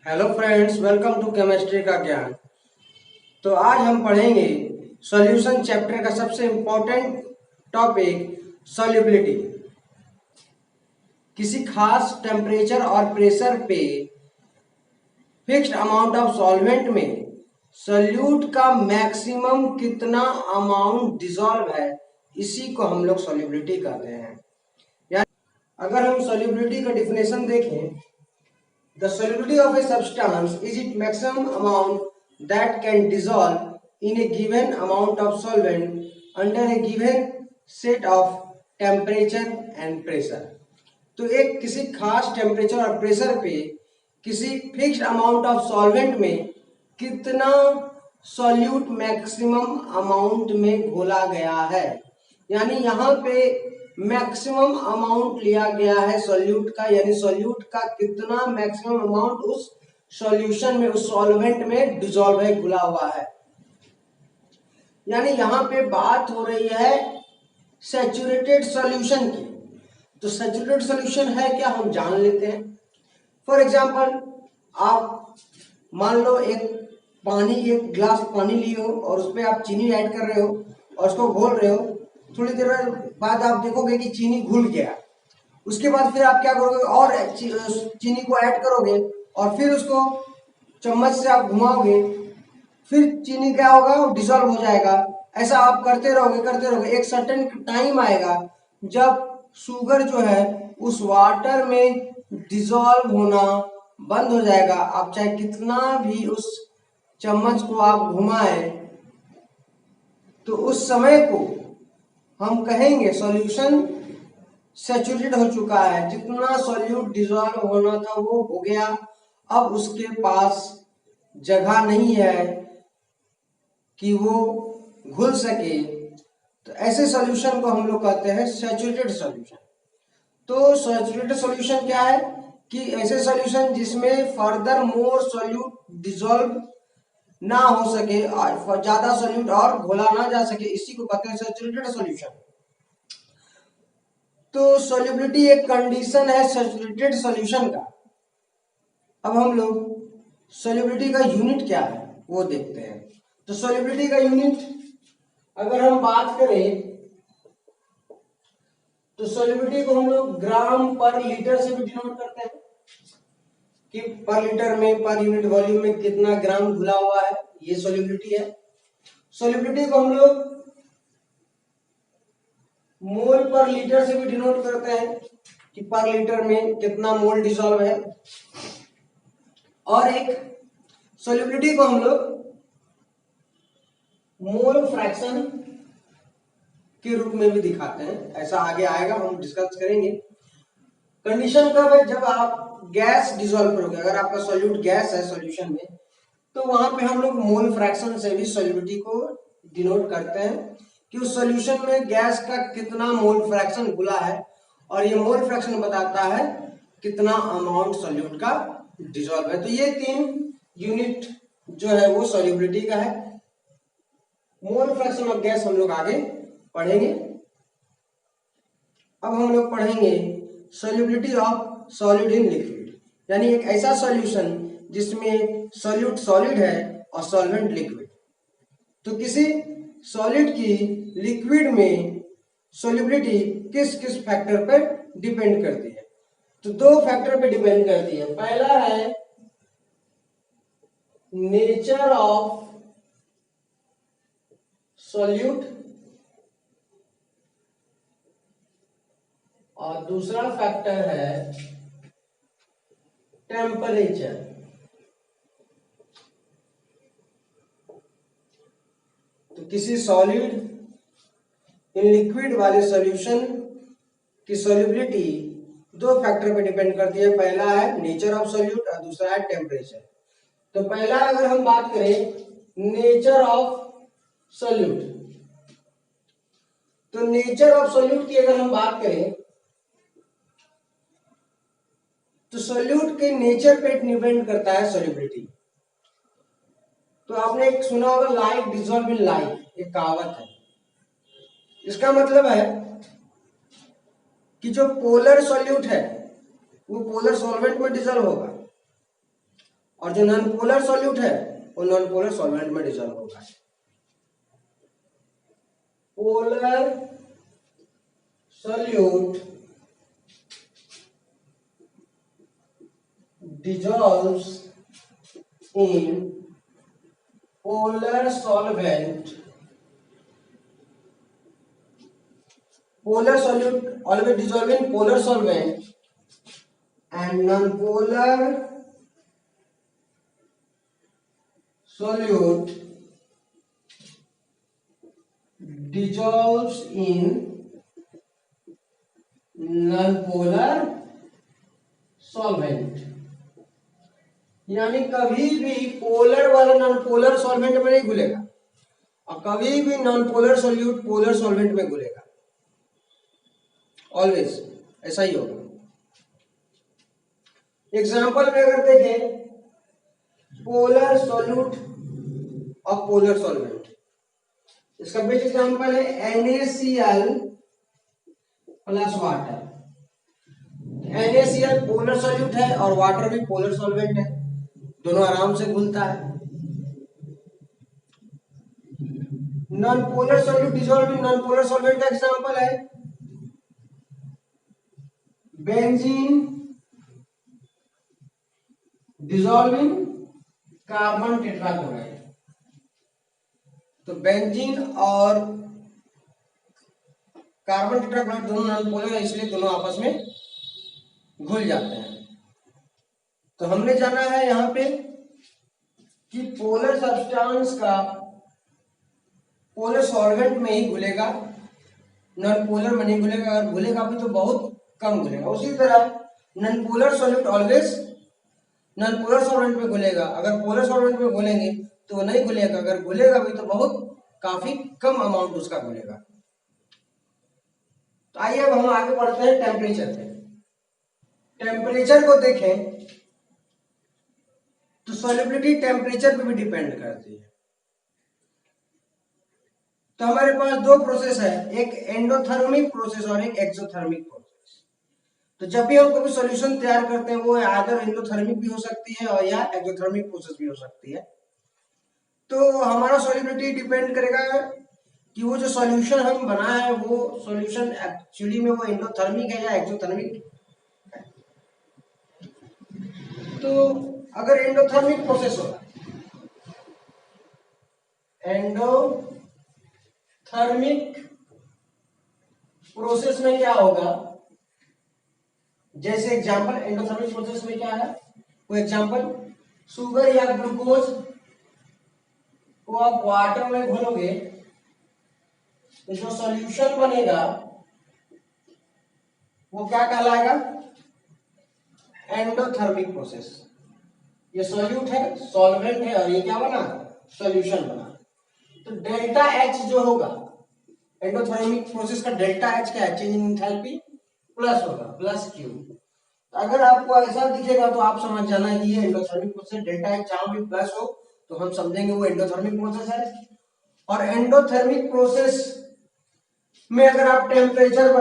Hello friends, welcome to chemistry का ज्ञान। तो आज हम पढ़ेंगे सॉल्यूशन चैप्टर का सबसे इम्पोर्टेंट टॉपिक सॉल्युबिलिटी। किसी खास टेम्परेचर और प्रेशर पे फिक्स्ड अमाउंट ऑफ सॉल्वेंट में सॉल्यूट का मैक्सिमम कितना अमाउंट डिसॉल्व है, इसी को हम लोग सॉल्युबिलिटी कहते हैं। यानी अगर हम सॉल्युबिलिटी का डिफिनेशन देखें, the solubility of a substance is its maximum amount that can dissolve in a given amount of solvent under a given set of temperature and pressure। तो एक किसी खास टेम्परेचर और प्रेशर पे किसी फिक्स्ड अमाउंट ऑफ सॉल्वेंट में कितना solute maximum amount में घोला गया है, यानी यहाँ पे मैक्सिमम अमाउंट लिया गया है सॉल्यूट का, यानी सॉल्यूट का कितना मैक्सिमम अमाउंट उस सॉल्यूशन में, उस सॉल्वेंट में डिसॉल्व है, घुला हुआ है। यानी यहाँ पे बात हो रही है सैचुरेटेड सॉल्यूशन की। तो सैचुरेटेड सॉल्यूशन है क्या, हम जान लेते हैं। फॉर एग्जांपल, आप मान लो एक ग्लास पानी लिए हो और उसमें आप चीनी ऐड कर रहे हो और उसको घोल रहे हो। थोड़ी देर बाद आप देखोगे कि चीनी घुल गया। उसके बाद फिर आप क्या करोगे, और चीनी को ऐड करोगे और फिर उसको चम्मच से आप घुमाओगे, फिर चीनी क्या होगा, डिसॉल्व हो जाएगा। ऐसा आप करते रहोगे। एक सर्टेन टाइम आएगा जब शुगर जो है उस वाटर में डिसॉल्व होना बंद हो जाएगा। आप चाहे कितना भी उस चम्मच को आप घुमाएं, तो उस समय को हम कहेंगे सॉल्यूशन सैचुरेटेड हो चुका है। जितना सॉल्यूट डिसॉल्व होना था वो हो गया, अब उसके पास जगह नहीं है कि वो घुल सके। तो ऐसे सॉल्यूशन को हम लोग कहते हैं सैचुरेटेड सॉल्यूशन। तो सैचुरेटेड सॉल्यूशन क्या है कि ऐसे सॉल्यूशन जिसमें फर्दर मोर सॉल्यूट डिसॉल्व ना हो सके, ज्यादा सॉल्यूट और घोला ना जा सके, इसी को कहते हैं सैचुरेटेड सॉल्यूशन। तो सॉल्युबिलिटी एक कंडीशन है सैचुरेटेड सॉल्यूशन का। अब हम लोग सॉल्युबिलिटी का यूनिट क्या है वो देखते हैं। तो सॉल्युबिलिटी का यूनिट अगर हम बात करें तो सॉल्युबिलिटी को हम लोग ग्राम पर लीटर से भी डिनोट करते हैं कि पर लीटर में, पर यूनिट वॉल्यूम में कितना ग्राम घुला हुआ है, ये सॉल्युबिलिटी है। सॉल्युबिलिटी को हम लोग मोल पर लीटर से भी डिनोट करते हैं कि पर लीटर में कितना मोल डिसॉल्व है। और एक सॉल्युबिलिटी को हम लोग मोल फ्रैक्शन के रूप में भी दिखाते हैं। ऐसा आगे आएगा, हम डिस्कस करेंगे। कंडीशन कब है, जब आप गैस डिसॉल्व करोगे। अगर आपका सॉल्यूट गैस है सॉल्यूशन में, तो वहां पे हम लोग मोल फ्रैक्शन से भी सॉल्युबिलिटी को डिनोट करते हैं कि उस सॉल्यूशन में गैस का कितना मोल फ्रैक्शन घुला है, और ये मोल फ्रैक्शन बताता है कितना अमाउंट सॉल्यूट का डिसॉल्व है। तो ये 3 यूनिट जो है वो सॉल्युबिलिटी का है। मोल फ्रैक्शन ऑफ गैस हम लोग आगे पढ़ेंगे। अब हम लोग पढ़ेंगे solubility of solid in liquid, यानी एक ऐसा सॉल्यूशन जिसमें सॉल्यूट सॉलिड है और सॉल्वेंट लिक्विड। तो किसी सॉलिड की लिक्विड में सॉल्युबिलिटी किस किस फैक्टर पर डिपेंड करती है। तो 2 फैक्टर पे डिपेंड करती है। पहला है नेचर ऑफ सॉल्यूट और दूसरा फैक्टर है टेम्परेचर। तो किसी सॉलिड इन लिक्विड वाले सॉल्यूशन की सॉल्युबिलिटी 2 फैक्टर पे डिपेंड करती है। पहला है नेचर ऑफ सॉल्यूट और दूसरा है टेम्परेचर। तो पहला अगर हम बात करें नेचर ऑफ सॉल्यूट, तो नेचर ऑफ सॉल्यूट की अगर हम बात करें तो सॉल्यूट के नेचर पे डिपेंड करता है सॉल्युबिलिटी। तो आपने एक सुना होगा लाइक डिसॉल्व इन लाइक, एक कहावत है। इसका मतलब है कि जो पोलर सॉल्यूट है वो पोलर सॉल्वेंट में डिजोल्व होगा, और जो नॉन पोलर सॉल्यूट है वो नॉन पोलर सॉल्वेंट में डिजोल्व होगा। Polar solute dissolves in polar solvent. Polar solute always dissolve in polar solvent, and non-polar solute dissolves in non-polar solvent। यानी कभी भी पोलर वाला नॉन पोलर सॉल्वेंट में नहीं घुलेगा, और कभी भी non polar solute polar solvent में घुलेगा, ऑलवेज ऐसा ही होगा। एग्जांपल में अगर देखें पोलर सॉल्यूट और पोलर सॉल्वेंट, इसका बेस्ट एग्जांपल है NaCl plus water. NaCl polar solute है और वाटर भी पोलर सॉल्वेंट है, दोनों आराम से घुलता है। Non polar solute dissolve in non polar solvent का एग्जांपल है benzene dissolve in carbon tetrachloride. तो बेंजीन और कार्बन टेट्राक्लोराइड दोनों नॉन पोलर है, इसलिए दोनों आपस में घुल जाते हैं। तो हमने जाना है यहाँ पे कि पोलर सब्सटेंस का पोलर सॉल्वेंट में ही घुलेगा, नॉन पोलर में नहीं घुलेगा, अगर घुलेगा भी तो बहुत कम घुलेगा। उसी तरह non polar solute always non polar solvent में घुलेगा, अगर पोलर सॉल्वेंट में घुलेंगे तो वो नहीं घुलेगा, अगर घुलेगा भी तो बहुत काफी कम अमाउंट उसका घुलेगा। तो आइए अब हम आगे बढ़ते हैं टेम्परेचर पे। टेम्परेचर को देखें तो सॉल्युबिलिटी टेम्परेचर पे भी डिपेंड करती है। तो हमारे पास दो प्रोसेस है, एक एंडोथर्मिक प्रोसेस और एक एक्सोथर्मिक प्रोसेस। तो जब भी हम कोई सॉल्यूशन तैयार करते हैं वो आइदर एंडोथर्मिक भी हो सकती है और या एक्सोथर्मिक प्रोसेस भी हो सकती है। तो हमारा सॉल्युबिलिटी डिपेंड करेगा कि वो जो सॉल्यूशन हम बनाए हैं वो सॉल्यूशन एक्चुअली में वो एंडोथर्मिक है या एक्सोथर्मिक है। तो अगर एंडोथर्मिक प्रोसेस होगा, एंडोथर्मिक प्रोसेस में क्या होगा, जैसे एग्जांपल एंडोथर्मिक प्रोसेस में क्या है, वो एग्जांपल शुगर या ग्लूकोज को आप वाटर में घोलोगे तो जो सॉल्यूशन बनेगा वो क्या कहलाएगा, एंडोथर्मिक प्रोसेस। ये सॉल्यूट है, सॉल्वेंट है, और ये क्या बना, सॉल्यूशन बना। तो डेल्टा एच जो होगा एंडोथर्मिक प्रोसेस का डेल्टा एच क्या है, चेंज इन एंथैल्पी प्लस होगा, प्लस क्यू। तो अगर आपको ऐसा दिखेगा तो आप समझ जाना कि ये एंडोथर्मिक प्रोसेस, डेल्टा एच जहां भी प्लस हो तो हम समझेंगे वो एंडोथर्मिक प्रोसेस है। और एंडोथर्मिक प्रोसेस में अगर आप टेम्परेचर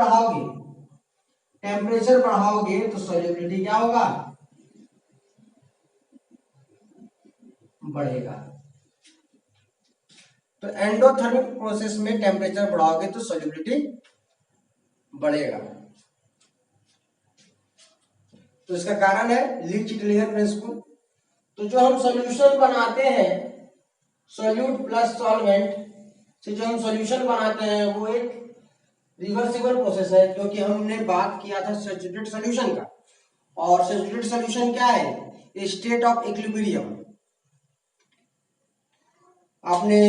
बढ़ाओगे तो सॉल्युबिलिटी क्या होगा, बढ़ेगा। तो एंडोथर्मिक प्रोसेस में टेम्परेचर बढ़ाओगे तो सॉल्युबिलिटी बढ़ेगा। तो इसका कारण है लीच-टिलियर प्रिंसिपल। तो जो हम सॉल्यूशन बनाते हैं, सॉल्यूट प्लस सॉल्वेंट से जो हम सॉल्यूशन बनाते हैं वो एक रिवर्सिबल प्रोसेस है, क्योंकि हमने बात किया था सैचुरेटेड सॉल्यूशन का, और सैचुरेटेड सॉल्यूशन क्या है, स्टेट ऑफ इक्विलिब्रियम। आपने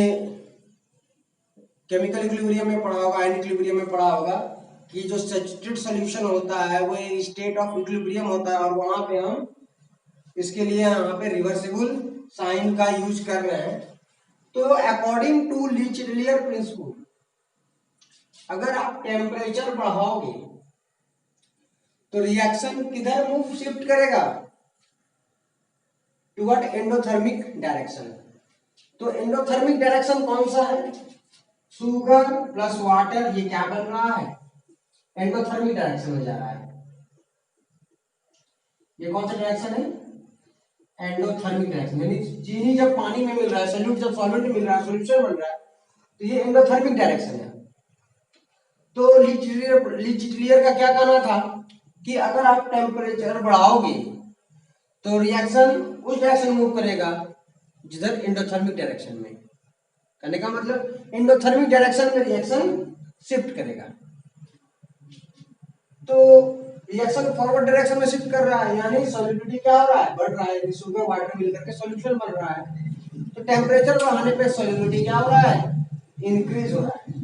केमिकल इक्विलिब्रियम में पढ़ा होगा, आयन इक्विलिब्रियम में पढ़ा होगा कि जो सैचुरेटेड सॉल्यूशन होता है वो स्टेट ऑफ इक्विलिब्रियम होता है, और वहां पे हम इसके लिए यहाँ पे रिवर्सिबल साइन का यूज कर रहे हैं। तो अकॉर्डिंग टू लीच-टिलियर प्रिंसिपल अगर आप टेम्परेचर बढ़ाओगे तो रिएक्शन किधर मूव शिफ्ट करेगा, टुवर्ड एंडोथर्मिक डायरेक्शन। तो एंडोथर्मिक डायरेक्शन कौन सा है, शुगर प्लस वाटर, ये क्या बन रहा है, एंडोथर्मिक डायरेक्शन में जा रहा है। ये कौन सा डायरेक्शन है? एंडोथर्मिक डायरेक्शन, यानी चीनी जब पानी में मिल रहा है, सॉल्यूट जब सॉल्वेंट में मिल रहा है, सॉल्यूशन बन रहा है, तो ये एंडोथर्मिक डायरेक्शन है। तो लीचिट्लियर का क्या कहना था कि अगर आप टेम्परेचर बढ़ाओगे तो रिएक्शन उस डायरेक्शन मूव करेगा जिधर एंडोथर्मिक डायरेक्शन में। कहने का मतलब एंडोथर्मिक डायरेक्शन में रिएक्शन शिफ्ट करेगा। तो रिएक्शन फॉरवर्ड डायरेक्शन में शिफ्ट कर रहा है, यानी सॉल्युबिलिटी क्या हो रहा है? बढ़ रहा है, यानी शुगर वाटर मिलकर के सॉल्यूशन बन रहा है। तो टेम्परेचर बढ़ाने पे सॉल्युबिलिटी क्या हो रहा है? इंक्रीज हो रहा है।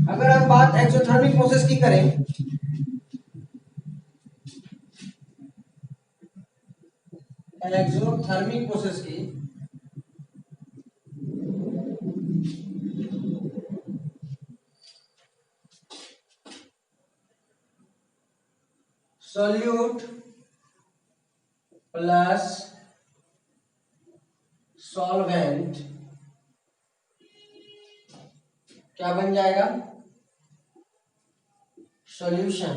अगर हम बात एक्सोथर्मिक प्रोसेस की करें, एक्सोथर्मिक प्रोसेस की, सॉल्यूट प्लस सॉल्वेंट क्या बन जाएगा? सॉल्यूशन।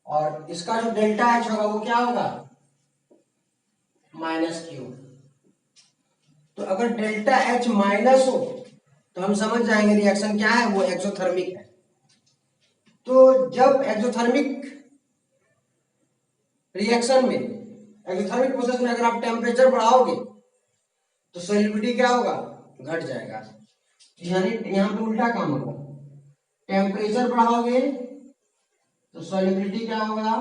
और इसका जो डेल्टा एच होगा वो क्या होगा? Minus Q. तो अगर डेल्टा एच माइनस हो तो हम समझ जाएंगे रिएक्शन क्या है, वो एक्सोथर्मिक है। तो जब एक्सोथर्मिक रिएक्शन में, एक्सोथर्मिक प्रोसेस में अगर आप टेम्परेचर बढ़ाओगे तो सॉल्युबिलिटी क्या होगा? घट जाएगा। यानी यहां पे उल्टा काम होगा, टेम्परेचर बढ़ाओगे तो सॉल्युबिलिटी क्या होगा?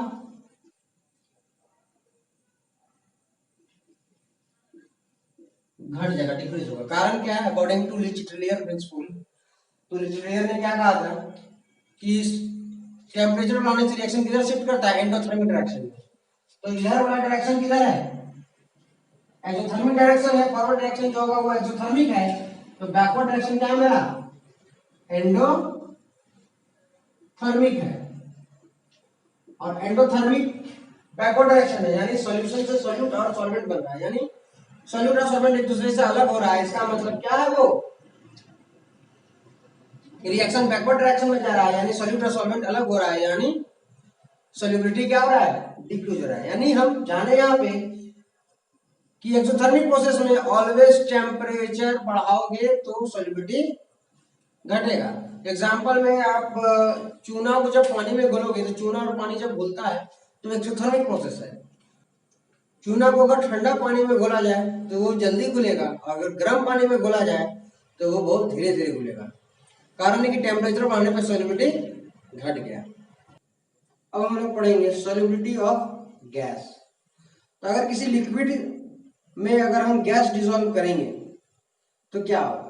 घट जाएगा, डिक्रीज होगा। कारण क्या है? अकॉर्डिंग टू लीचिट्लियर प्रिंसिपल, तो लीचिट्लियर ने क्या कहा था कि टेम्परेचर बढ़ाने से रिएक्शन किधर शिफ्ट करता है? एंडोथर्मिक डायरेक्शन में। तो इधर वाला डायरेक्शन किधर है? एक्सोथर्मिक डायरेक्शन है। फॉरवर्ड डायरेक्शन जो होगा वो एक्सोथर्मिक है, तो बैकवर्ड डायरेक्शन क्या है मेरा? एंडोथर्मिक है। और एंडोथर्मिक बैकवर्ड डायरेक्शन है, यानी सॉल्यूशन से सॉल्यूट और सॉल्वेंट बन रहा है, यानी सॉल्यूट और सॉल्वेंट एक दूसरे से अलग हो रहा है। इसका मतलब क्या है? वो रिएक्शन बैकवर्ड डायरेक्शन में जा रहा है, यानी सॉल्यूट और सॉल्वेंट अलग हो रहा है, यानी सॉल्युबिलिटी क्या हो रहा है? डिक्रीज हो रहा है। यानी हम जाने यहाँ पे कि एक्सोथर्मिक प्रोसेस में ऑलवेज टेम्परेचर बढ़ाओगे तो सॉल्युबिलिटी घटेगा। एग्जांपल में आप चूना को जब पानी में घोलोगे तो चूना और पानी जब घुलता है तो एक्सोथर्मिक प्रोसेस है। चूना को अगर ठंडा पानी में घोला जाए तो वो जल्दी घुलेगा, अगर गर्म पानी में घोला जाए तो वो बहुत धीरे धीरे घुलेगा। कारण है कि टेम्परेचर बढ़ने पर सॉल्युबिलिटी घट गया। अब हम लोग पढ़ेंगे सॉल्युबिलिटी ऑफ गैस। तो अगर किसी लिक्विड में अगर हम गैस डिसॉल्व करेंगे तो क्या होगा?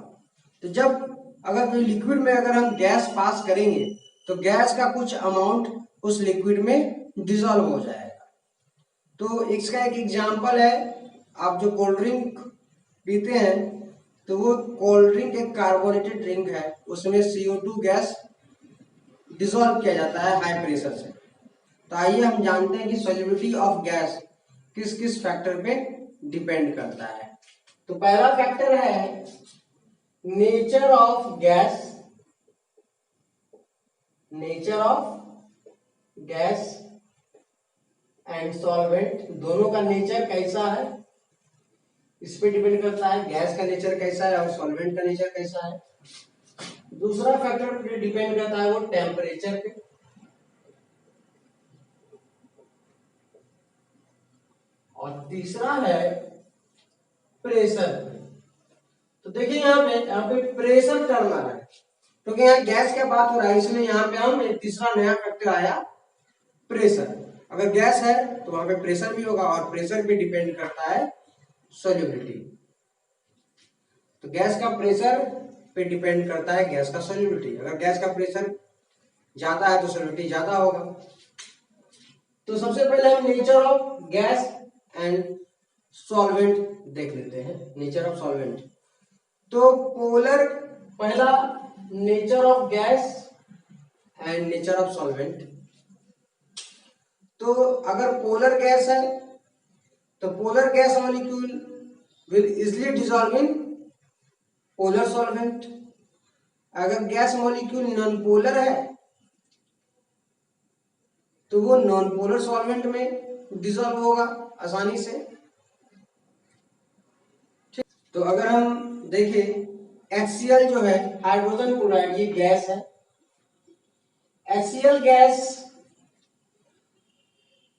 तो जब अगर कोई लिक्विड में अगर हम गैस पास करेंगे तो गैस का कुछ अमाउंट उस लिक्विड में डिसॉल्व हो जाएगा। तो इसका एक एग्जांपल है, आप जो कोल्ड ड्रिंक पीते हैं तो वो कोल्ड ड्रिंक एक कार्बोनेटेड ड्रिंक है, उसमें CO2 गैस डिसॉल्व किया जाता है हाई प्रेशर से। तो आइए हम जानते हैं कि सॉल्युबिलिटी ऑफ गैस किस किस फैक्टर पे डिपेंड करता है। तो पहला फैक्टर है nature of gas. Nature of gas and solvent, दोनों का नेचर कैसा है इस पे डिपेंड करता है, गैस का नेचर कैसा है और सॉल्वेंट का नेचर कैसा है। दूसरा फैक्टर पे डिपेंड करता है वो टेम्परेचर पे। और तीसरा है प्रेशर पे। तो देखिए यहाँ पे प्रेशर टर्म आ रहा है, क्योंकि यहाँ गैस का बात हो रहा है, इसलिए यहाँ पे हम एक तीसरा नया फैक्टर आया प्रेशर। अगर गैस है तो वहां पे प्रेशर भी होगा और प्रेशर पे डिपेंड करता है सॉल्युबिलिटी। तो गैस का प्रेशर पे डिपेंड करता है गैस का सॉल्युबिलिटी। अगर गैस का प्रेशर ज्यादा है तो सॉल्युबिलिटी ज्यादा होगा। तो सबसे पहले हम nature of gas and solvent देख लेते हैं। नेचर ऑफ सॉल्वेंट, तो पोलर, पहला nature of gas and nature of solvent. तो अगर पोलर गैस है तो polar gas molecule will easily dissolve in polar solvent. अगर गैस मॉलिक्यूल नॉन पोलर है तो वो नॉन पोलर सॉल्वेंट में डिसॉल्व होगा आसानी से। तो अगर हम देखें HCl जो है हाइड्रोजन क्लोराइड, ये गैस है। HCl गैस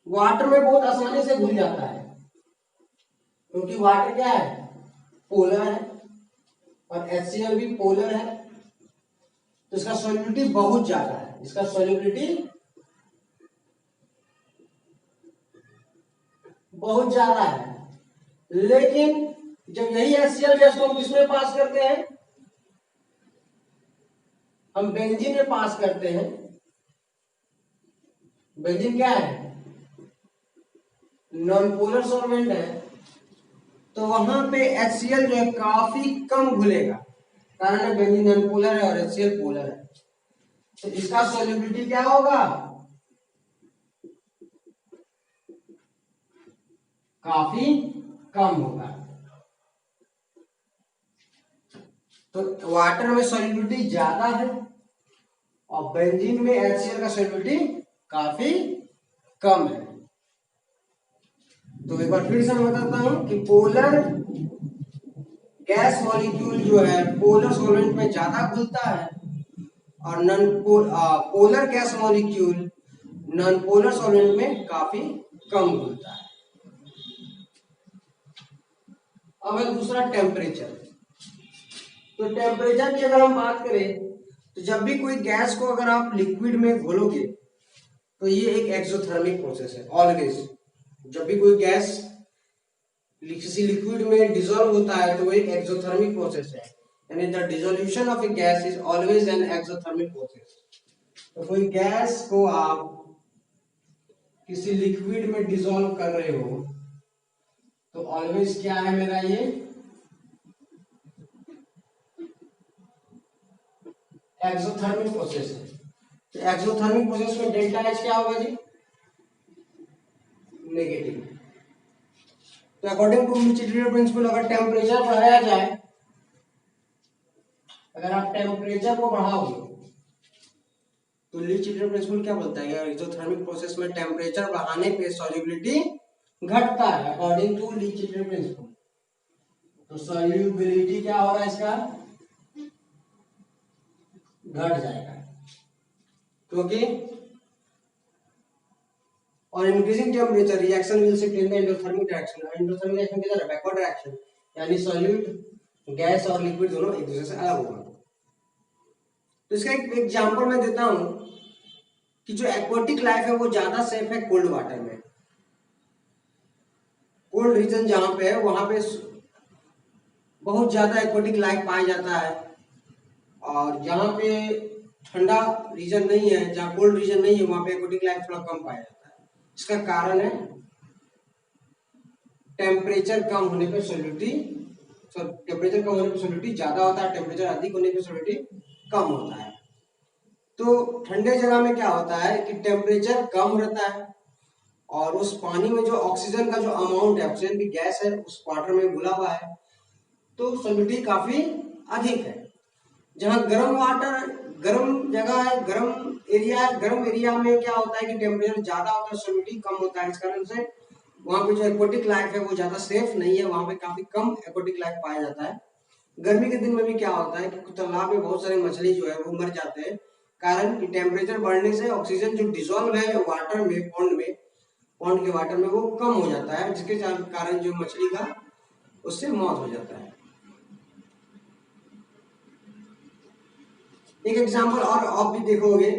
वाटर में बहुत आसानी से घुल जाता है, क्योंकि वाटर क्या है, पोलर है, और HCl भी पोलर है। तो इसका सॉल्युबिलिटी बहुत ज्यादा है, इसका सॉल्युबिलिटी बहुत ज्यादा है। लेकिन जब यही HCl गैस को हम किसमें पास करते हैं, हम बेंजीन में पास करते हैं। बेंजीन क्या है, नॉन पोलर सॉल्वेंट है, तो वहां पे HCl जो है काफी कम घुलेगा, कारण है बेंजीन नॉन पोलर है और HCl पोलर है। तो इसका सॉल्युबिलिटी क्या होगा, काफी कम होगा। तो वाटर में सॉल्युबिलिटी ज्यादा है और बेंजीन में HCl का सॉल्युबिलिटी काफी कम है। तो एक बार फिर से मैं बताता हूं कि पोलर गैस मॉलिक्यूल जो है पोलर सॉल्वेंट में ज्यादा घुलता है, और polar gas molecule non polar solvent में काफी कम घुलता है। अब है दूसरा टेम्परेचर। तो टेम्परेचर की अगर हम बात करें, तो जब भी कोई गैस को अगर आप लिक्विड में घोलोगे तो ये एक एक्सोथर्मिक प्रोसेस है ऑलवेज। जब भी कोई गैस किसी लिक्विड में डिसॉल्व होता है तो वो एक एक्सोथर्मिक प्रोसेस है, यानी the dissolution of a gas is always an exothermic process. तो कोई गैस को आप किसी लिक्विड में डिसॉल्व कर रहे हो तो ऑलवेज क्या है मेरा, ये एक्सोथर्मिक प्रोसेस है। तो एक्सोथर्मिक प्रोसेस में डेल्टा H क्या होगा जी, नेगेटिव। तो अकॉर्डिंग टू लीच-हीटर प्रिंसिपल अगर टेम्परेचर बढ़ाया जाए, अगर आप टेम्परेचर को बढ़ाओगे तो लीच-हीटर प्रिंसिपल क्या बोलता है, एक्सोथर्मिक प्रोसेस में टेम्परेचर बढ़ाने पे सॉल्युबिलिटी घटता है अकॉर्डिंग टू लीच-हीटर प्रिंसिपल। तो सॉल्युबिलिटी क्या होगा इसका, घट जाएगा, क्योंकि और increasing temperature reaction will shift in the endothermic direction. Endothermic direction किधर है, बैकवर्ड डायरेक्शन, यानी सॉल्यूट गैस और लिक्विड दोनों एक दूसरे से अलग होगा। तो इसका एक एग्जांपल मैं देता हूं कि जो एक्वाटिक लाइफ है वो ज्यादा सेफ है कोल्ड वाटर में। कोल्ड रीजन जहां पे है वहां पे बहुत ज्यादा एक्वाटिक लाइफ पाया जाता है, और जहां पे ठंडा रीजन नहीं है, जहां कोल्ड रीजन नहीं है, वहां पे एक्वाटिक लाइफ थोड़ा कम पाया जाता है। इसका कारण है टेम्परेचर कम होने पे सॉल्युबिलिटी, टेम्परेचर कम होने पे सॉल्युबिलिटी ज्यादा होता है, टेम्परेचर अधिक होने पे सॉल्युबिलिटी कम होता है। तो ठंडे जगह में क्या होता है कि टेम्परेचर कम रहता है और उस पानी में जो ऑक्सीजन का जो अमाउंट है, ऑक्सीजन की गैस है उस वाटर में घुला हुआ है, तो सॉल्युबिलिटी काफी अधिक है। जहां गर्म वाटर, गर्म जगह है, गर्म एरिया है, गर्म एरिया में क्या होता है कि टेम्परेचर ज्यादा होता है, सॉल्युबिलिटी कम होता है। इस कारण से वहां पे जो एक्वाटिक लाइफ है वो ज्यादा सेफ नहीं है, वहां पे काफी कम एक्वाटिक लाइफ पाया जाता है। गर्मी के दिन में भी क्या होता है कि तालाब में बहुत सारे मछली जो है वो मर जाते हैं, कारण कि टेम्परेचर बढ़ने से ऑक्सीजन जो डिसॉल्व है वाटर में, पॉन्ड के वाटर में, वो कम हो जाता है, जिसके कारण जो मछली का उससे मौत हो जाता है। एक एग्जांपल और आप भी देखोगे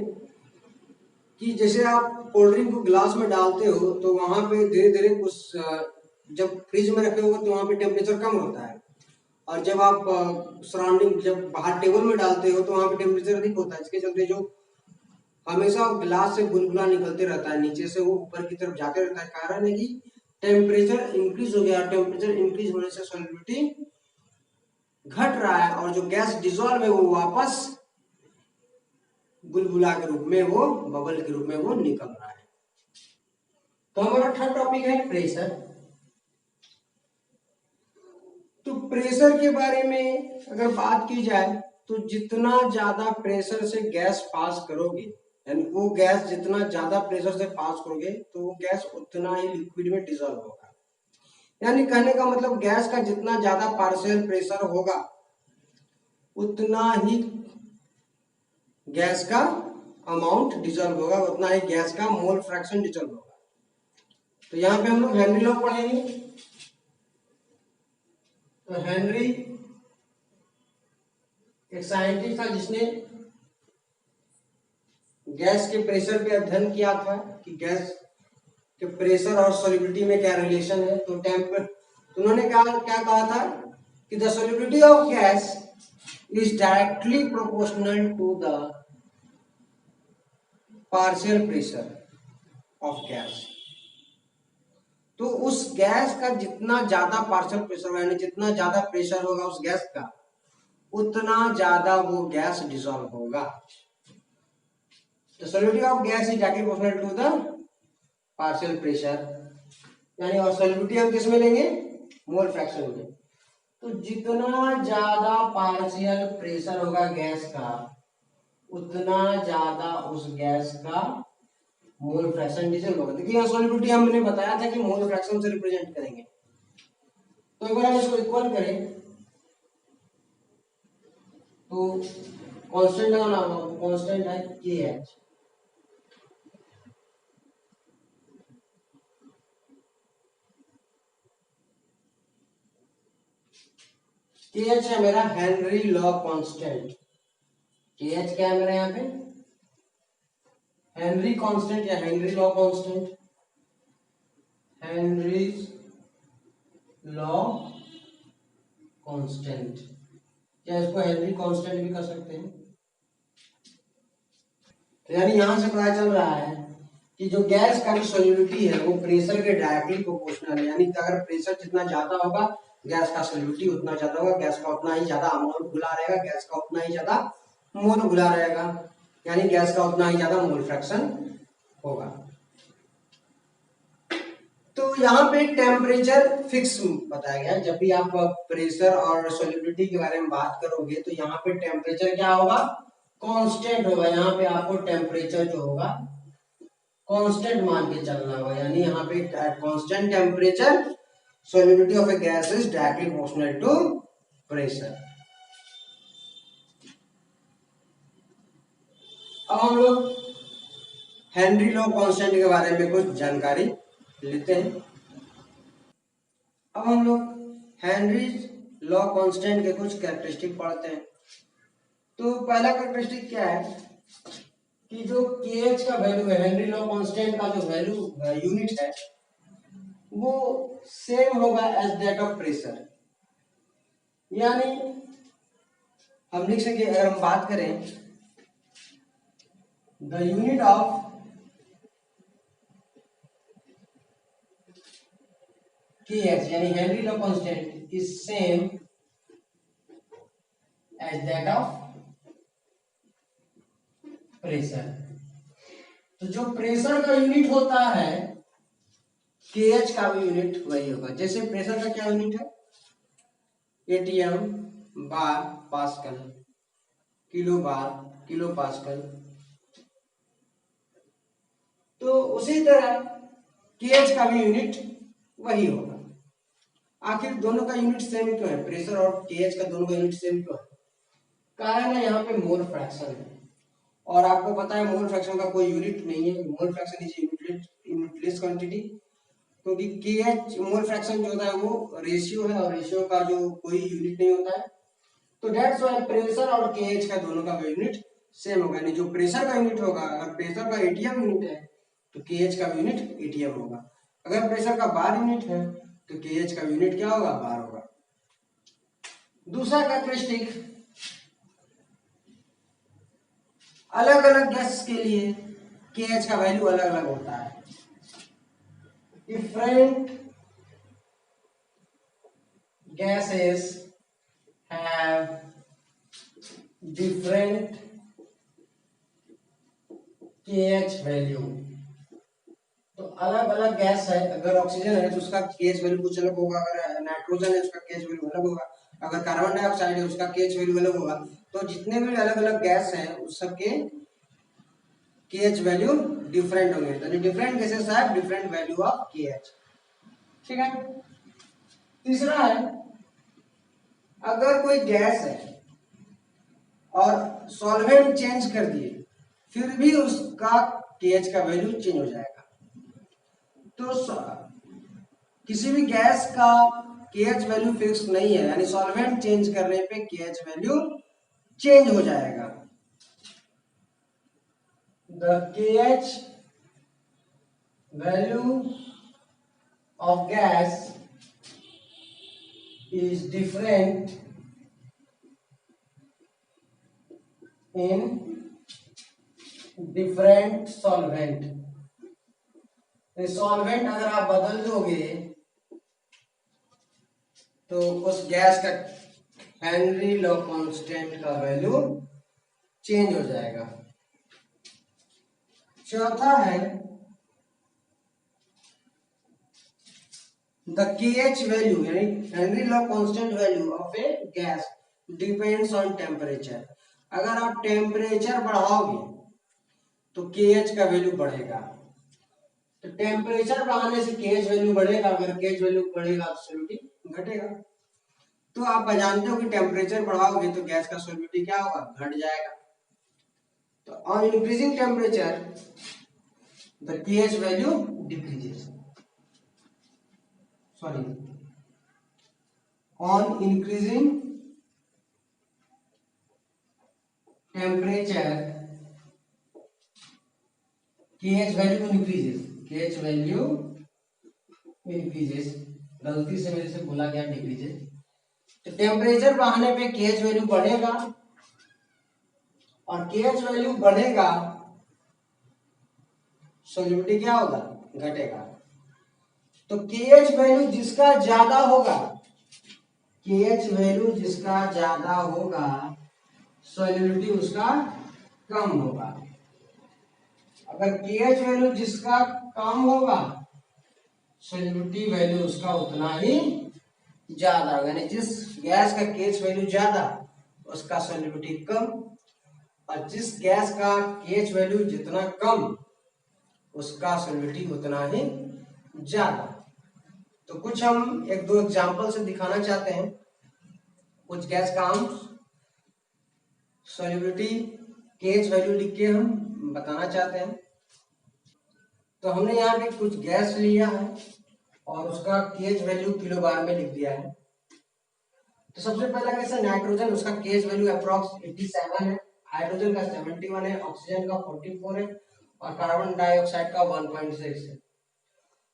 कि जैसे आप कोल्ड ड्रिंक को ग्लास में डालते हो तो वहां पे धीरे धीरे कुछ जब फ्रिज में रखे होगे तो वहां पे टेम्परेचर कम होता है, और जब आप सराउंडिंग, जब बाहर टेबल में डालते हो तो वहां पे टेम्परेचर अधिक होता है। इसके चलते जो हमेशा ग्लास से बुलबुला निकलते रहता है, नीचे से वो ऊपर की तरफ जाते रहता है, कारण है कि टेम्परेचर इंक्रीज हो गया। टेम्परेचर इंक्रीज होने से सॉल्युबिलिटी घट रहा है और जो गैस डिसॉल्व है वो वापस बुलबुला के रूप में, वो बबल के रूप में वो निकल रहा है। तो हमारा थर्ड टॉपिक है प्रेशर। तो प्रेशर के बारे में अगर बात की जाए तो जितना ज्यादा प्रेशर से गैस पास करोगे, यानी वो गैस जितना ज्यादा प्रेशर से पास करोगे तो वो गैस उतना ही लिक्विड में डिजोल्व होगा। यानी कहने का मतलब गैस का जितना ज्यादा पार्शियल प्रेशर होगा उतना ही गैस का अमाउंट डिजोल्व होगा, उतना ही गैस का मोल फ्रैक्शन डिजोल्व होगा। तो यहाँ पे हम लोग हेनरी लॉ पढ़ेंगे। तो हेनरी एक साइंटिस्ट था जिसने गैस के प्रेशर पे अध्ययन किया था कि गैस के प्रेशर और सॉल्युबिलिटी में क्या रिलेशन है। तो उन्होंने क्या क्या कहा था कि the solubility of gas is directly proportional to the partial pressure of gas. तो उस गैस का जितना ज्यादा पार्शियल प्रेशर होगा, यानी जितना ज्यादा प्रेशर होगा उस गैस का, उतना ज्यादा वो गैस डिसॉल्व होगा। The solubility of gas is directly proportional to the partial pressure, यानी और solubility हम किस में लेंगे, मोल फ्रैक्शन में। तो जितना ज्यादा पार्शियल प्रेशर होगा गैस का उतना ज्यादा उस गैस का मोल फ्रैक्शन डिसॉल्व होगा। देखिए यहाँ सॉल्युबिलिटी हमने बताया था कि मोल फ्रैक्शन से रिप्रेजेंट करेंगे। तो एक बार हम इसको इक्वल करें तो कांस्टेंट लगाना होगा, कांस्टेंट है KH। KH है मेरा हेनरी लॉ कांस्टेंट। KH क्या है मेरा यहाँ पे, हेनरी कांस्टेंट या Henry law constant, Henry law constant, क्या इसको हेनरी कांस्टेंट भी कर सकते हैं। तो यानी यहां से पता चल रहा है कि जो गैस का जो सॉल्युबिलिटी है वो प्रेशर के डायरेक्टली प्रोपोर्शनल है। यानी कि अगर प्रेशर जितना ज्यादा होगा गैस का सॉल्युबिलिटी उतना ज्यादा होगा, गैस का उतना ही ज्यादा अमाउंट घुला रहेगा, गैस का उतना ही ज्यादा मोल घुला रहेगा, यानी गैस का उतना ही ज्यादा मोल फ्रैक्शन होगा। तो यहाँ पे टेम्परेचर फिक्स बताया गया है। जब भी आप प्रेशर और सॉल्युबिलिटी के बारे में बात करोगे तो यहाँ पे टेम्परेचर क्या होगा, कांस्टेंट होगा। यहाँ पे आपको टेम्परेचर जो होगा कांस्टेंट मान के चलना होगा। यानी यहाँ पे constant temperature solubility of a gas is directly proportional to pressure. अब हम लोग हेनरी लॉ कांस्टेंट के बारे में कुछ जानकारी लेते हैं। अब हम लोग हेनरी लॉ कांस्टेंट के कुछ कैरेक्टरिस्टिक पढ़ते हैं। तो पहला कैरेक्टरिस्टिक क्या है कि जो KH का वैल्यू है, हेनरी लॉ कांस्टेंट का जो वैल्यू यूनिट है वो सेम होगा एज दैट ऑफ प्रेशर। यानी हम लिख सके, अगर हम बात करें द यूनिट ऑफ KH यानी Henry law constant is same as that of pressure. तो जो प्रेशर का यूनिट होता है KH का भी यूनिट वही होगा। जैसे प्रेशर का क्या यूनिट है, ATM बार पास्कल, किलो बार किलो पास्कल। तो उसी तरह KH का भी यूनिट वही होगा। आखिर दोनों का यूनिट सेम क्यों है, प्रेशर और KH का दोनों का यूनिट सेम क्यों है, कारण है यहाँ पे मोल फ्रैक्शन है। और आपको पता है मोल फ्रैक्शन का कोई यूनिट नहीं है, mole fraction is unitless quantity. क्योंकि KH मोल फ्रैक्शन जो होता है वो रेशियो है और रेशियो का जो कोई यूनिट नहीं होता है। तो दैट्स व्हाई प्रेशर और KH का दोनों का यूनिट सेम होगा। यानी जो प्रेशर का यूनिट होगा, अगर प्रेशर का ATM यूनिट है तो KH का यूनिट ATM होगा। अगर प्रेशर का बार यूनिट है तो KH का यूनिट क्या होगा, बार होगा। दूसरा कैरेक्टरिस्टिक, अलग अलग गैस के लिए KH का वैल्यू अलग अलग होता है। Different gases have different KH value. तो अलग अलग गैस है, अगर ऑक्सीजन है तो उसका KH वैल्यू कुछ अलग होगा, अगर नाइट्रोजन है उसका KH वैल्यू अलग होगा, अगर कार्बन डाइऑक्साइड है उसका KH वैल्यू अलग होगा। तो जितने भी अलग अलग गैस हैं उस सबके के एच वैल्यू डिफरेंट होंगे, तो different cases have different value of के एच। ठीक है। तीसरा है, अगर कोई गैस है और सॉल्वेंट चेंज कर दिए फिर भी उसका केएच का वैल्यू चेंज हो जाएगा। तो किसी भी गैस का केएच वैल्यू फिक्स नहीं है, यानी सॉल्वेंट चेंज करने पे केएच वैल्यू चेंज हो जाएगा। The KH value of gas is different in different solvent. Solvent अगर आप बदल दोगे तो उस गैस का हेनरी लॉ कांस्टेंट का वैल्यू चेंज हो जाएगा। चौथा है, द केएच वैल्यू यानी Henry law constant value of a gas depends on temperature. अगर आप टेम्परेचर बढ़ाओगे तो केएच का वैल्यू बढ़ेगा। तो टेम्परेचर बढ़ाने से केएच वैल्यू बढ़ेगा, अगर केएच वैल्यू बढ़ेगा तो सॉल्युबिलिटी घटेगा। तो आप जानते हो कि टेम्परेचर बढ़ाओगे तो गैस का सॉल्युबिलिटी क्या होगा, घट जाएगा। तो on increasing temperature the KH value decreases. Sorry, on increasing temperature KH value increases. KH value increases, गलती से मेरे से बोला गया डिक्रीजेस। तो टेम्परेचर बढ़ाने पे केएच वैल्यू बढ़ेगा और केएच वैल्यू बढ़ेगा, सॉल्युबिलिटी क्या होगा, घटेगा। तो केएच वैल्यू जिसका ज्यादा होगा, केएच वैल्यू जिसका ज्यादा होगा सॉल्युबिलिटी उसका कम होगा। अगर केएच वैल्यू जिसका कम होगा सॉल्युबिलिटी वैल्यू उसका उतना ही ज्यादा होगा। यानी जिस गैस का केएच वैल्यू ज्यादा उसका सॉल्युबिलिटी कम, और जिस गैस का केएच वैल्यू जितना कम उसका सॉल्युबिलिटी उतना ही ज्यादा। तो कुछ हम एक दो एग्जांपल से दिखाना चाहते हैं। कुछ गैस का हम सॉल्युबिलिटी केएच वैल्यू लिख के हम बताना चाहते हैं। तो हमने यहाँ पे कुछ गैस लिया है और उसका केएच वैल्यू किलो बार में लिख दिया है। तो सबसे पहला कैसे, नाइट्रोजन उसका केएच वैल्यू अप्रॉक्स 87 है, हाइड्रोजन का 71 है, ऑक्सीजन का 44 है और कार्बन डाइऑक्साइड का 1.6 है।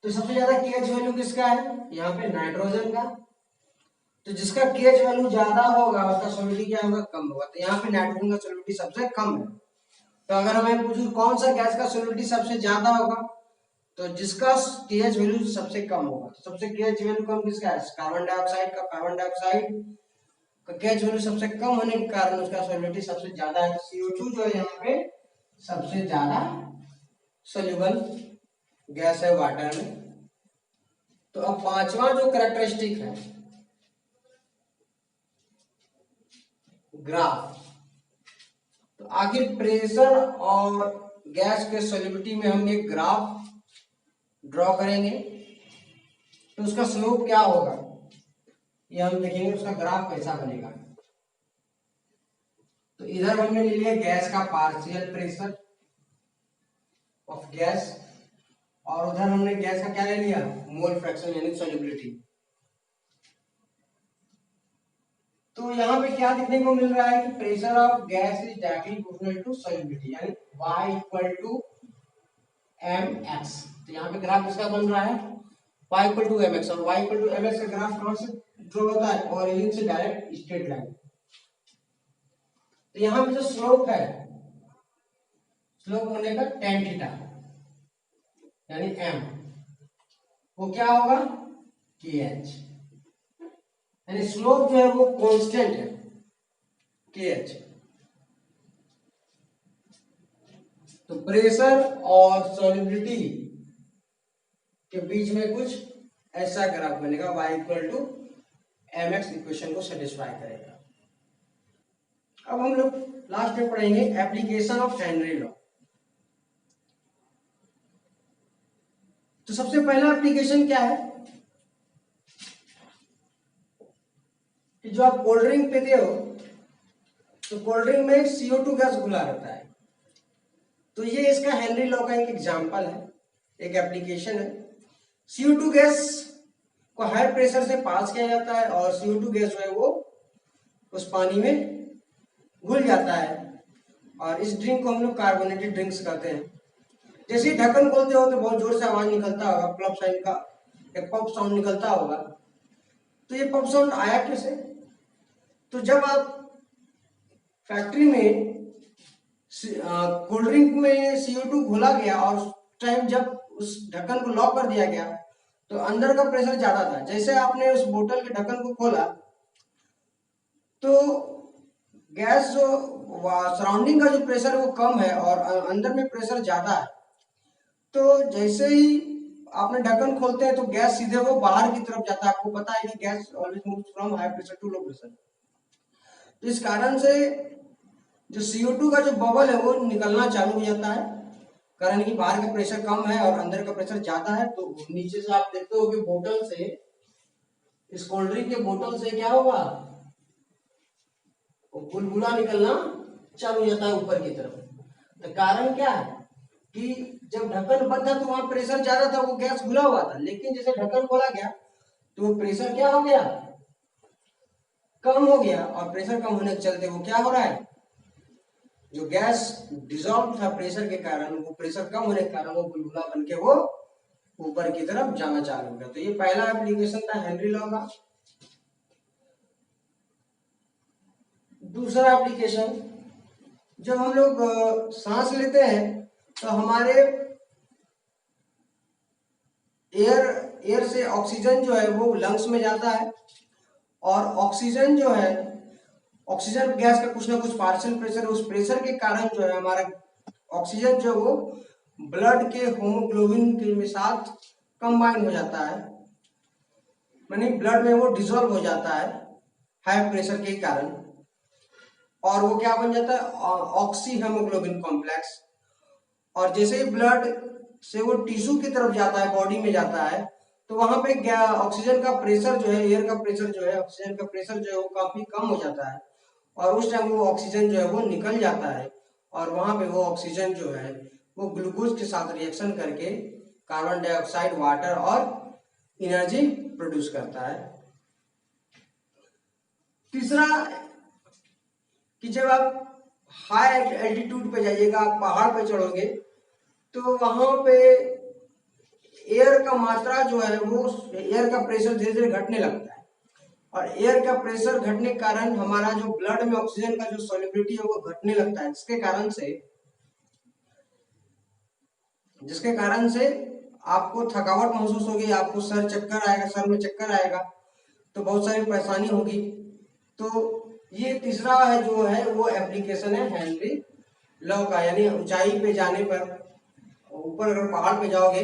तो सबसे ज्यादा केएच वैल्यू किसका है, यहाँ पे नाइट्रोजन का। तो जिसका केएच वैल्यू ज्यादा होगा उसका सॉल्युबिलिटी क्या होगा, कम होगा। तो यहाँ पे नाइट्रोजन का सॉल्युबिलिटी सबसे कम है। तो अगर हमें पूछूं कौन सा गैस का सॉल्युबिलिटी सबसे ज्यादा होगा, तो जिसका केएच वैल्यू सबसे कम होगा। तो सबसे केएच वैल्यू कम किसका है, कार्बन डाइऑक्साइड का। कार्बन डाइऑक्साइड का केएच वैल्यू सबसे कम होने के कारण उसका सॉल्युबिलिटी सबसे ज्यादा है। तो CO2 जो है यहाँ पे सबसे ज्यादा सोल्यूबल गैस है वाटर में। तो अब पांचवा जो कैरेक्टरिस्टिक है, ग्राफ। तो आखिर प्रेशर और गैस के सॉल्युबिलिटी में हम एक ग्राफ ड्रॉ करेंगे। तो उसका स्लोप क्या होगा ये हम देखेंगे, उसका ग्राफ कैसा बनेगा। तो इधर हमने ले लिया गैस का पार्शियल प्रेशर ऑफ गैस और उधर हमने गैस का क्या ले लिया, मोल फ्रैक्शन यानी सॉल्युबिलिटी। तो यहाँ पे क्या देखने को मिल रहा है कि pressure of gas is directly proportional to solubility, यानी y इक्वल टू mx। तो यहाँ पे ग्राफ किसका बन रहा है, y इक्वल टू mx। और y इक्वल टू mx का ग्राफ कहां से ड्रॉ होता है, ओरिजिन से डायरेक्ट स्ट्रेट लाइन। तो यहाँ पे जो स्लोप है, स्लोप होने का tan थीटा यानी m, वो क्या होगा kh। यानी स्लोप जो है वो कांस्टेंट है kh। तो प्रेशर और सॉल्युबिलिटी के बीच में कुछ ऐसा ग्राफ बनेगा, y equal to mx equation को सेटिस्फाई करेगा। अब हम लोग लास्ट में पढ़ेंगे एप्लीकेशन ऑफ हेनरी लॉ। तो सबसे पहला एप्लीकेशन क्या है कि जो आप कोल्ड ड्रिंक पीते हो तो कोल्ड ड्रिंक में CO2 गैस घुला रहता है। तो ये इसका हेनरी लॉ का एक एग्जांपल है, एक एप्लीकेशन है। CO2 गैस को हाई प्रेशर से पास किया जाता है और CO2 गैस जो है वो उस पानी में घुल जाता है और इस ड्रिंक को हम लोग कार्बोनेटेड ड्रिंक्स कहते हैं। जैसे ही ढक्कन खोलते हो तो बहुत जोर से आवाज निकलता होगा, प्लप साउंड का एक पॉप साउंड निकलता होगा। तो ये पॉप साउंड आया कैसे? तो जब आप फैक्ट्री में कोल्ड ड्रिंक में CO2 घोला गया और उस टाइम जब उस ढक्कन को लॉक कर दिया गया तो अंदर का प्रेशर ज्यादा था। जैसे आपने उस बोतल के ढक्कन को खोला तो गैस जो सराउंडिंग का जो प्रेशर है वो कम है और अंदर में प्रेशर ज्यादा है। तो जैसे ही आपने ढक्कन खोलते हैं तो गैस सीधे वो बाहर की तरफ जाता है। आपको पता है कि gas always moves from high pressure to low pressure. तो इस कारण से जो CO2 का जो बबल है वो निकलना चालू हो जाता है, कारण कि बाहर का प्रेशर कम है और अंदर का प्रेशर ज्यादा है। तो नीचे से आप देखते हो कि बोतल से, इस कोल्ड ड्रिंक के बोतल से क्या होगा, बुलबुला निकलना चालू हो जाता है ऊपर की तरफ। तो कारण क्या है कि जब ढक्कन बंद था तो वहां प्रेशर ज्यादा था, वो गैस घुला हुआ था। लेकिन जैसे ढक्कन खोला गया तो प्रेशर क्या हो गया, कम हो गया। और प्रेशर कम होने के चलते वो क्या हो रहा है, जो गैस डिजॉल्व था प्रेशर के कारण, वो प्रेशर कम होने के कारण वो बुलबुला बन के वो ऊपर की तरफ जाना चालू हो गया। तो ये पहला एप्लीकेशन था हेनरी लॉ का। दूसरा एप्लीकेशन, जब हम लोग सांस लेते हैं तो हमारे एयर से ऑक्सीजन जो है वो लंग्स में जाता है और ऑक्सीजन जो है, ऑक्सीजन गैस का कुछ ना कुछ पार्शियल प्रेशर, उस प्रेशर के कारण जो है हमारा ऑक्सीजन जो वो ब्लड के होमोग्लोबिन के साथ कंबाइन हो जाता है, यानी ब्लड में वो डिसॉल्व हो जाता है हाई प्रेशर के कारण। और वो क्या बन जाता है, ऑक्सी हेमोग्लोबिन कॉम्प्लेक्स। और जैसे ही ब्लड से वो टिश्यू की तरफ जाता है, बॉडी में जाता है, तो वहां पे ऑक्सीजन का प्रेशर जो है, एयर का प्रेशर जो है, ऑक्सीजन का प्रेशर जो है वो काफी कम हो जाता है और उस टाइम वो ऑक्सीजन जो है वो निकल जाता है और वहां पे वो ऑक्सीजन जो है वो ग्लूकोज के साथ रिएक्शन करके कार्बन डाइऑक्साइड, वाटर और एनर्जी प्रोड्यूस करता है। तीसरा कि जब आप हाई एल्टीट्यूड पे जाइएगा, आप पहाड़ पे चढ़ोगे तो वहां पे एयर का मात्रा जो है वो, एयर का प्रेशर धीरे धीरे घटने लगता है और एयर का प्रेशर घटने के कारण हमारा जो ब्लड में ऑक्सीजन का जो सॉल्युबिलिटी है वो घटने लगता है, जिसके कारण से आपको थकावट महसूस होगी, आपको सर चक्कर आएगा, सर में चक्कर आएगा, तो बहुत सारी परेशानी होगी। तो ये तीसरा है जो है वो एप्लीकेशन है हेनरी लॉ का, यानी ऊंचाई पे जाने पर, ऊपर अगर पहाड़ पे जाओगे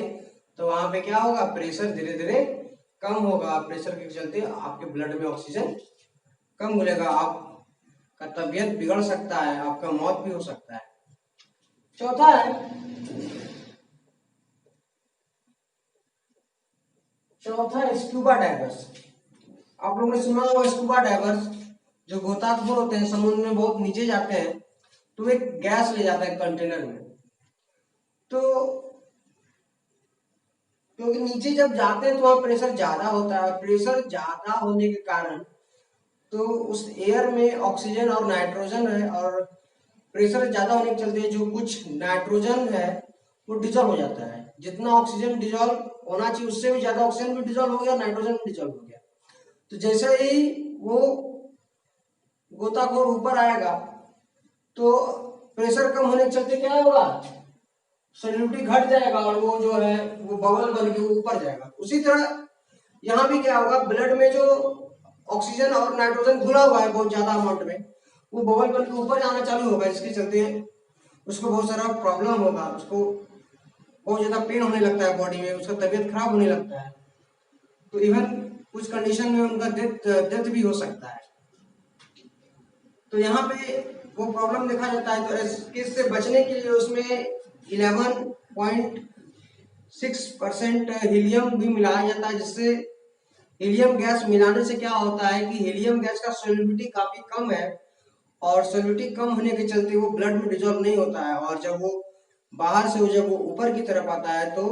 तो वहां पे क्या होगा, प्रेशर धीरे धीरे कम होगा। प्रेशर के चलते आपके ब्लड में ऑक्सीजन कम मिलेगा, आपका तबीयत बिगड़ सकता है, आपका मौत भी हो सकता है। चौथा है स्कूबा डाइवर्स। आप लोगों ने सुना होगा स्कूबा डाइवर्स, जो गोताखोर होते हैं, समुद्र में बहुत नीचे जाते हैं तो एक गैस ले जाता है कंटेनर में। तो क्योंकि नीचे जब जाते हैं तो वहां प्रेशर ज्यादा होता है, प्रेशर ज्यादा होने के कारण तो उस एयर में ऑक्सीजन और नाइट्रोजन है और प्रेशर ज्यादा होने के चलते जो कुछ नाइट्रोजन है वो डिजॉल्व हो जाता है। जितना ऑक्सीजन डिजॉल्व होना चाहिए उससे भी ज्यादा ऑक्सीजन भी डिजॉल्व हो गया, नाइट्रोजन भी डिजॉल्व हो गया। तो जैसे ही वो गोताखोर ऊपर आएगा तो प्रेशर कम होने के चलते क्या होगा, सॉल्युबिलिटी घट जाएगा और वो जो है वो बबल बन के ऊपर जाएगा। उसी तरह यहाँ भी क्या होगा, ब्लड में जो ऑक्सीजन और नाइट्रोजन घुला हुआ है बहुत ज्यादा अमाउंट में, वो बबल बन के ऊपर जाना चालू होगा, जिसके चलते उसको बहुत सारा प्रॉब्लम होगा, उसको बहुत ज्यादा पेन होने लगता है बॉडी में, उसका तबीयत खराब होने लगता है। तो इवन कुछ कंडीशन में उनका डेथ भी हो सकता है। तो यहाँ पे वो प्रॉब्लम देखा जाता है। तो इससे बचने के लिए उसमें 11 पॉइंट 6% हीलियम भी मिलाया जाता है, जिससे हीलियम गैस मिलाने से क्या होता है कि हीलियम गैस का सॉल्युबिलिटी काफी कम है, और सॉल्युबिलिटी कम होने के चलते वो ब्लड में डिजोल्व नहीं होता है, और जब वो बाहर से जब वो ऊपर की तरफ आता है तो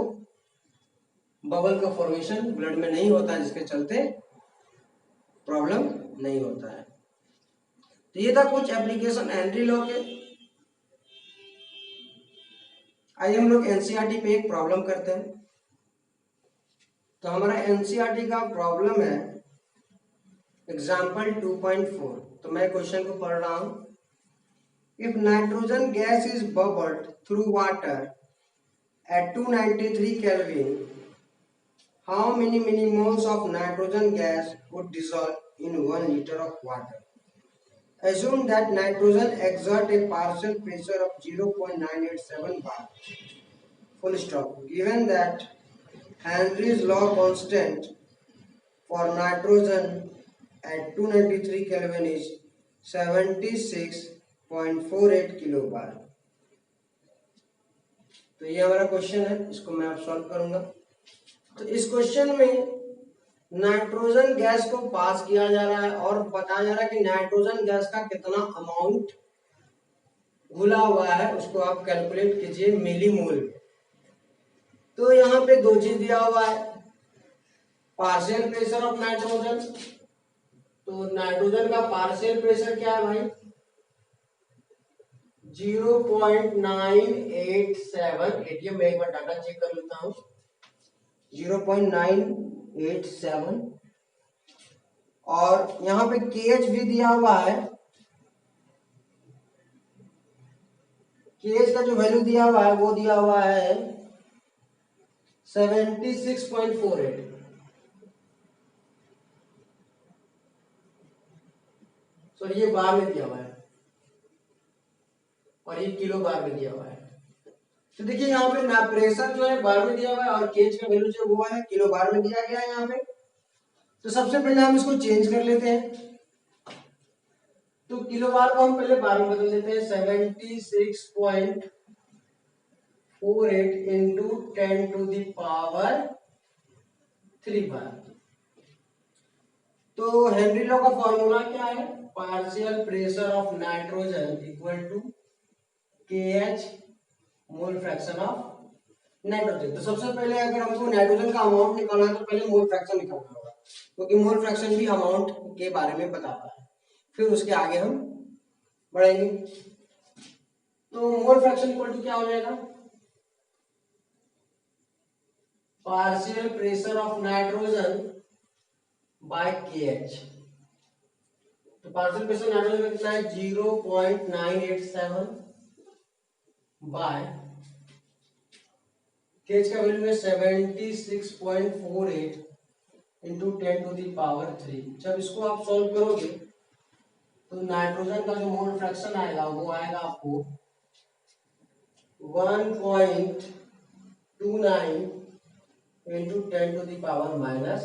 बबल का फॉर्मेशन ब्लड में नहीं होता है, जिसके चलते प्रॉब्लम नहीं होता है। तो ये था कुछ एप्लीकेशन हेनरी लॉ के। आइए हम लोग एनसीईआरटी पे एक प्रॉब्लम करते हैं। तो हमारा एनसीईआरटी का प्रॉब्लम है एग्जाम्पल 2.4। तो मैं क्वेश्चन को पढ़ रहा हूं। If nitrogen gas is bubbled through water at 293 Kelvin, how many millimoles of nitrogen gas would dissolve in 1 liter of water? Assume that nitrogen exerts a partial pressure of 0.987 bar. Full stop. Given that Henry's law constant for nitrogen at 293 Kelvin is 76.48 kilobar. तो ये हमारा question है, इसको मैं अब solve करूंगा। तो इस क्वेश्चन में नाइट्रोजन गैस को पास किया जा रहा है और बताया जा रहा है कि नाइट्रोजन गैस का कितना अमाउंट घुला हुआ है, उसको आप कैलकुलेट कीजिए मिलीमोल। तो यहाँ पे दो चीज दिया हुआ है, पार्शियल प्रेशर ऑफ नाइट्रोजन। तो नाइट्रोजन का पार्शियल प्रेशर क्या है भाई? 0.987। एटीएम में एक बार डाटा चेक कर लेता हूं। 0.987 और यहाँ पे केएच भी दिया हुआ है। केएच का जो वैल्यू दिया हुआ है वो दिया हुआ है 76.48। सॉरी, ये बार में दिया हुआ है और ये किलो बार में दिया हुआ है। तो देखिए यहाँ पे ना प्रेशर जो है बार में दिया हुआ है और केएच का वैल्यू जो वो है किलो बार में दिया गया है यहाँ पे। तो सबसे पहले हम इसको चेंज कर लेते हैं। तो किलो बार को हम पहले बार में बदल देते हैं। 76.48 इंटू 10⁻³ बार। तो हेनरी लॉ का फॉर्मूला क्या है? Partial pressure of nitrogen equal to KH mole fraction of nitrogen. तो सबसे पहले अगर हमको नाइट्रोजन का अमाउंट निकालना है तो पहले मोल फ्रैक्शन निकालना होगा, क्योंकि मोल फ्रैक्शन भी अमाउंट के बारे में बताता है। फिर उसके आगे हम बढ़ेंगे। तो मोल फ्रैक्शन इक्वल टू क्या हो जाएगा? Partial pressure of nitrogen by KH। तो पार्शियल प्रेशर नाइट्रोजन का कितना है? 0.987 बाय KH का वैल्यू है 76.48 इंटू 10⁻³। जब इसको आप सॉल्व करोगे तो नाइट्रोजन का जो मोल फ्रैक्शन आएगा वो आएगा आपको 1.29 इंटू 10⁻⁵।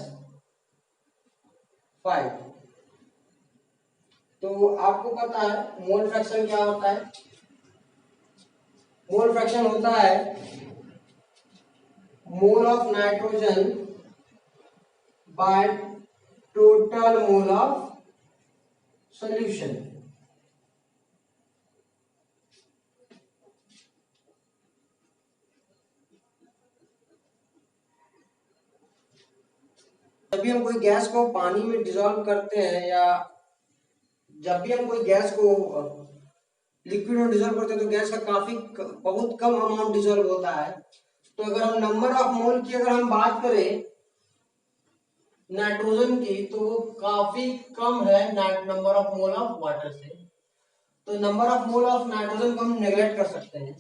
तो आपको पता है मोल फ्रैक्शन क्या होता है? मोल फ्रैक्शन होता है मोल of nitrogen by total mole of solution. जब भी हम कोई गैस को पानी में डिसॉल्व करते हैं या जब भी हम कोई गैस को लिक्विड में डिसॉल्व करते हैं तो गैस का बहुत कम अमाउंट डिसॉल्व होता है। तो अगर हम नंबर ऑफ मोल की अगर हम बात करें नाइट्रोजन की तो वो काफी कम है number of mole of water से। तो number of mole of nitrogen को हम नेग्लेक्ट कर सकते हैं।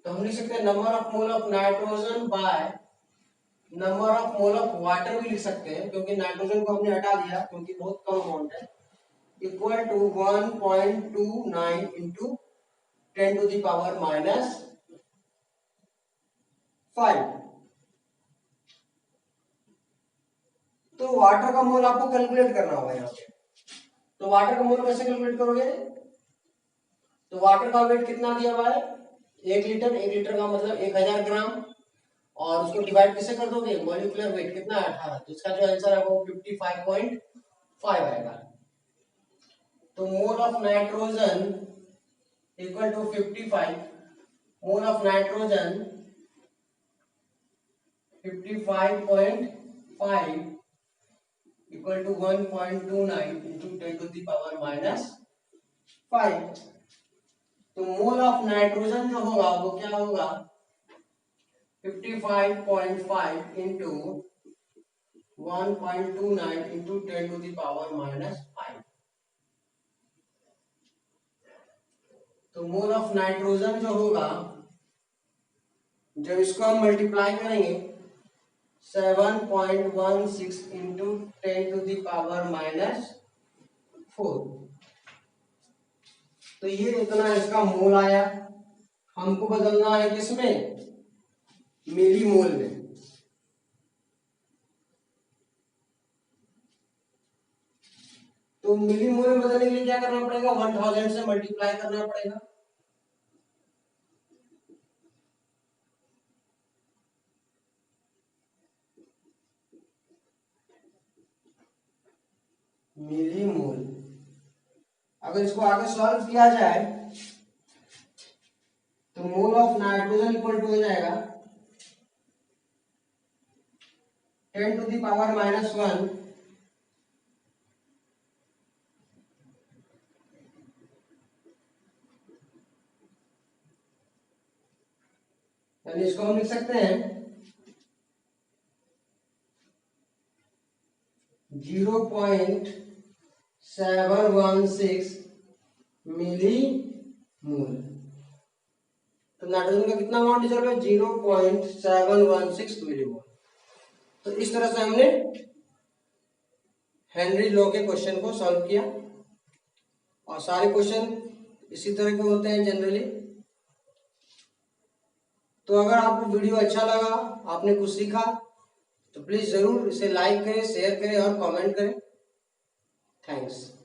तो हम लिख सकते हैं number of mole of nitrogen by number of mole of water भी लिख सकते हैं, क्योंकि नाइट्रोजन को हमने हटा दिया क्योंकि बहुत कम अमाउंट है, इक्वल टू 1.29 इंटू 10⁻⁵। तो वाटर का मोल आपको कैलकुलेट करना होगा यहाँ पे। तो वाटर का मोल कैसे कैलकुलेट करोगे? तो वाटर का वेट कितना दिया हुआ है? 1 लीटर। 1 लीटर का मतलब 1000 ग्राम। और उसको डिवाइड किससे कर दोगे, मॉलिक्यूलर वेट कितना है 18, तो इसका जो आंसर है वो 55.5 आएगा। तो mole of nitrogen equal to 55, mole of nitrogen 55.5 equal to 1.29 into 10 to the power -5। तो मोल ऑफ नाइट्रोजन जो होगा वो क्या होगा, 55.5 into 1.29 into 10 to the power -5। तो मोल ऑफ नाइट्रोजन जो होगा, जब इसको हम मल्टीप्लाई करेंगे 7.16 इंटू 10 टू द पावर -4, तो ये इतना इसका मोल आया। हमको बदलना है किसमें, मिली मोल में। तो मिली मोल में बदलने के लिए क्या करना पड़ेगा, 1000 से मल्टीप्लाई करना पड़ेगा। मिली मोल, अगर इसको आगे सॉल्व किया जाए तो mole of nitrogen equal to हो जाएगा 10 टू द पावर -1 यानी इसको हम लिख सकते हैं 0.716 मिली मोल। तो नाइट्रोजन का कितना अमाउंट डिजर्व है, 0.716 मिली मोल। तो इस तरह से हमने हेनरी लॉ के क्वेश्चन को सॉल्व किया, और सारे क्वेश्चन इसी तरह के होते हैं जनरली। तो अगर आपको वीडियो अच्छा लगा, आपने कुछ सीखा, तो प्लीज जरूर इसे लाइक करें, शेयर करें और कमेंट करें। थैंक्स।